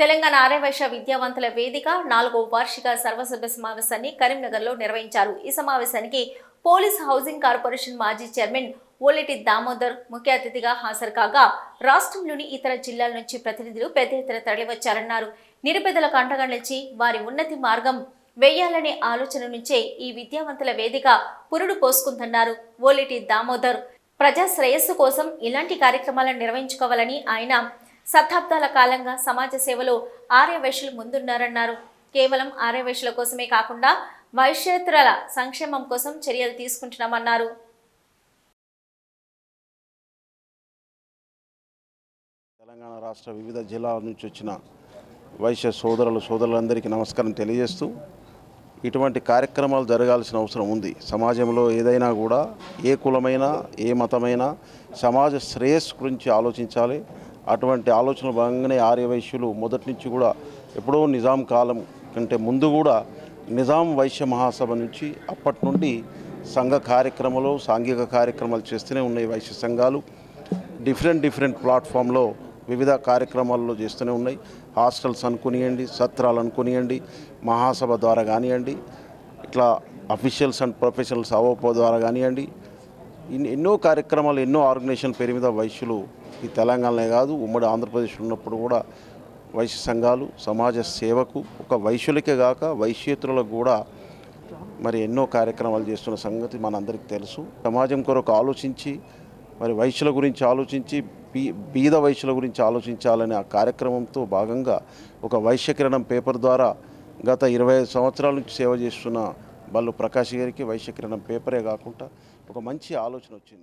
తెలంగాణ ఆర్యవైశ్య విద్యావంతుల వేదిక 4వ వార్షిక సర్వసభ్య సమావేశాన్ని కరీంనగర్లో నిర్వహించారు. ఈ సమావేశానికి పోలీస్ హౌసింగ్ కార్పొరేషన్ మాజీ చైర్మన్ ఓలేటి దామోదర్ ముఖ్య అతిథిగా హాజరు కాగా రాష్ట్రంలోని ఇతర జిల్లాల నుంచి ప్రతినిధులు పెద్ద ఎత్తున తరలివచ్చారన్నారు. నిరుపేదలకు అండగా నిలిచి వారి ఉన్నతి మార్గం వేయాలనే ఆలోచన నుంచే ఈ విద్యావంతుల వేదిక పురుడు పోసుకుందన్నారు. ఓలేటి దామోదర్ ప్రజా శ్రేయస్సు కోసం ఇలాంటి కార్యక్రమాలను నిర్వహించుకోవాలని ఆయన శతాబ్దాల కాలంగా సమాజ సేవలో ఆర్యవైశ్యులు ముందున్నారన్నారు. కేవలం ఆర్యవైశ్యుల కోసమే కాకుండా వైశ్యేతరుల సంక్షేమం కోసం చర్యలు తీసుకుంటున్నామన్నారు. తెలంగాణ రాష్ట్ర వివిధ జిల్లాల నుంచి వచ్చిన వైశ్య సోదరులందరికీ నమస్కారం తెలియజేస్తూ, ఇటువంటి కార్యక్రమాలు జరగాల్సిన అవసరం ఉంది. సమాజంలో ఏదైనా కూడా ఏ కులమైనా ఏ మతమైనా సమాజ శ్రేయస్సు గురించి ఆలోచించాలి. అటువంటి ఆలోచన భాగంగానే ఆర్యవైశ్యులు మొదటి నుంచి కూడా ఎప్పుడో నిజాం కాలం కంటే ముందు కూడా నిజాం వైశ్య మహాసభ నుంచి అప్పటి నుండి సంఘ కార్యక్రమాలు సాంఘిక కార్యక్రమాలు చేస్తూనే ఉన్నాయి. వైశ్య సంఘాలు డిఫరెంట్ ప్లాట్ఫామ్లో వివిధ కార్యక్రమాల్లో చేస్తూనే ఉన్నాయి. హాస్టల్స్ అనుకునియండి, సత్రాలు అనుకునియండి, మహాసభ ద్వారా కానివ్వండి, ఇట్లా అఫీషియల్స్ అండ్ ప్రొఫెషనల్స్ అవోపో ద్వారా కానివ్వండి, ఎన్నో కార్యక్రమాలు ఎన్నో ఆర్గనైజేషన్ పేరు మీద వైశ్యులు ఈ తెలంగాణలో కాదు ఉమ్మడి ఆంధ్రప్రదేశ్ ఉన్నప్పుడు కూడా వైశ్య సంఘాలు సమాజ సేవకు ఒక వైశ్యులకే కాక వైశ్యేతరులకు కూడా మరి ఎన్నో కార్యక్రమాలు చేస్తున్న సంగతి మనందరికీ తెలుసు. సమాజం కొరకు ఆలోచించి మరి వైశ్యుల గురించి ఆలోచించి బీద వైశ్యుల గురించి ఆలోచించాలనే ఆ కార్యక్రమంతో భాగంగా ఒక వైశ్యకిరణం పేపర్ ద్వారా గత 25 సంవత్సరాల నుంచి సేవ చేస్తున్న బల్లు ప్రకాష్ గారికి వైశ్యకిరణం పేపరే కాకుండా ఒక మంచి ఆలోచన వచ్చింది.